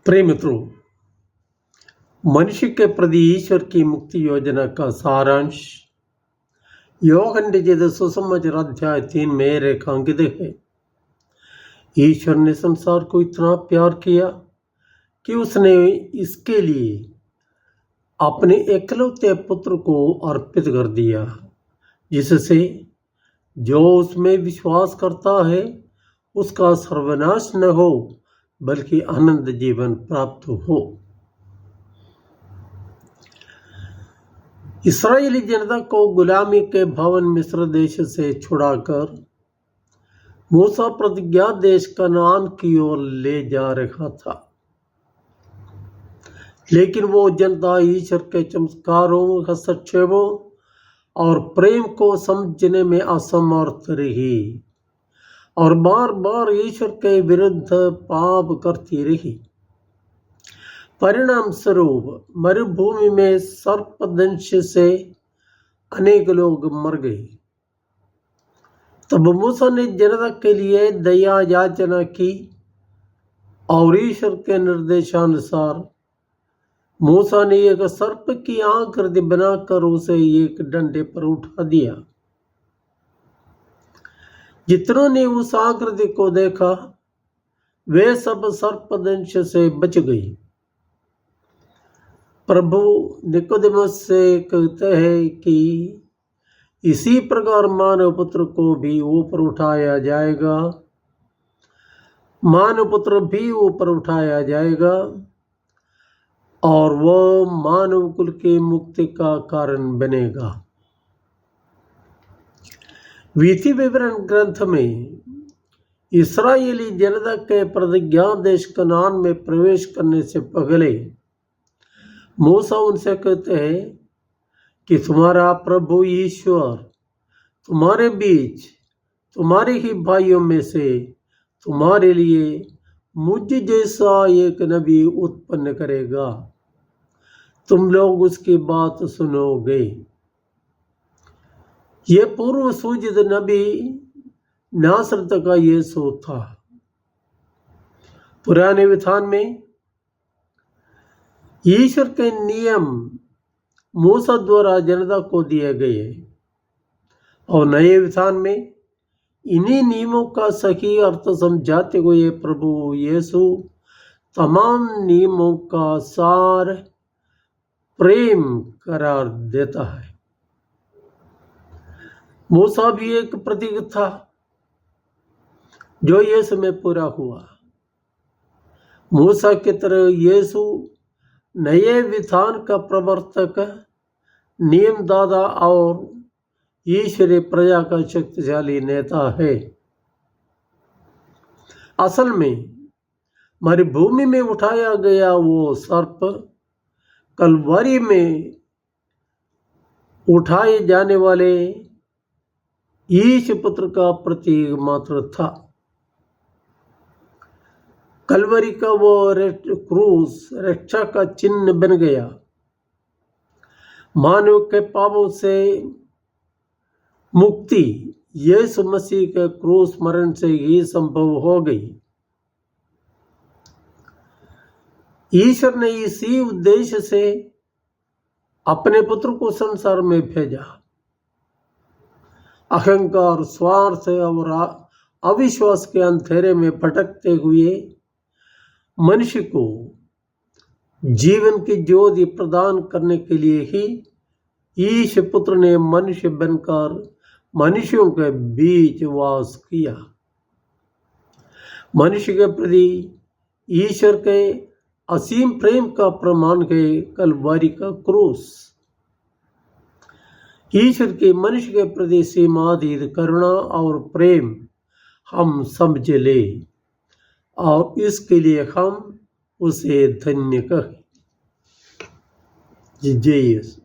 प्रिय मित्रों, मनुष्य के प्रति ईश्वर की मुक्ति योजना का सारांश योहन लिखित सुसमाचार अध्याय 3 में रेखांकित है। ईश्वर ने संसार को इतना प्यार किया कि उसने इसके लिए अपने एकलौते पुत्र को अर्पित कर दिया, जिससे जो उसमें विश्वास करता है उसका सर्वनाश न हो बल्कि आनंद जीवन प्राप्त हो। इस्राएली जनता को गुलामी के भवन मिस्र देश से छुड़ाकर मूसा प्रतिज्ञा देश कनान की ओर ले जा रहा था, लेकिन वो जनता ईश्वर के चमत्कारों, हस्तक्षेपों और प्रेम को समझने में असमर्थ रही और बार बार ईश्वर के विरुद्ध पाप करती रही। परिणाम स्वरूप मरुभूमि में सर्पदंश से अनेक लोग मर गए। तब मूसा ने जनता के लिए दया याचना की और ईश्वर के निर्देशानुसार मूसा ने एक सर्प की आकृति बनाकर उसे एक डंडे पर उठा दिया। जितनों ने उस आकृति को देखा वे सब सर्पदंश से बच गए। प्रभु निकोदेमस से कहते हैं कि इसी प्रकार मानव पुत्र को भी ऊपर उठाया जाएगा, मानव पुत्र भी ऊपर उठाया जाएगा और वह मानव कुल की मुक्ति का कारण बनेगा। विधि विवरण ग्रंथ में इस्राएली जनता के प्रतिज्ञा देश कनान में प्रवेश करने से पहले मूसा उनसे कहते हैं कि तुम्हारा प्रभु ईश्वर तुम्हारे बीच तुम्हारे ही भाइयों में से तुम्हारे लिए मुझ जैसा एक नबी उत्पन्न करेगा, तुम लोग उसकी बात सुनोगे। ये पूर्व सूचित नबी नासरत का यीशु था। पुराने विधान में ईश्वर के नियम मूसा द्वारा जनता को दिए गए और नए विधान में इन्हीं नियमों का सही अर्थ समझाते हुए प्रभु यीशु तमाम नियमों का सार प्रेम करार देता है। मूसा भी एक प्रतीक था जो यीशु में पूरा हुआ। मूसा की तरह यीशु नए विधान का प्रवर्तक, नियमदाता और ईश्वरीय प्रजा का शक्तिशाली नेता है। असल में मरुभूमि में उठाया गया वो सर्प कलवरी में उठाए जाने वाले ईश पुत्र का प्रतीक मात्र था। कलवरी का वो क्रूस रक्षा का चिन्ह बन गया। मानव के पापों से मुक्ति यीशु मसीह के क्रूस मरण से ही संभव हो गई। ईश्वर ने इसी उद्देश्य से अपने पुत्र को संसार में भेजा। अहंकार, स्वार्थ और अविश्वास के अंधेरे में भटकते हुए मनुष्य को जीवन की ज्योति प्रदान करने के लिए ही ईश पुत्र ने मनुष्य बनकर मनुष्यों के बीच वास किया। मनुष्य के प्रति ईश्वर के असीम प्रेम का प्रमाण है कलवरी का क्रूस। ईश्वर के मनुष्य के प्रति सीमातीत करुणा और प्रेम हम समझ ले और इसके लिए हम उसे धन्य कहें। जय यीशु।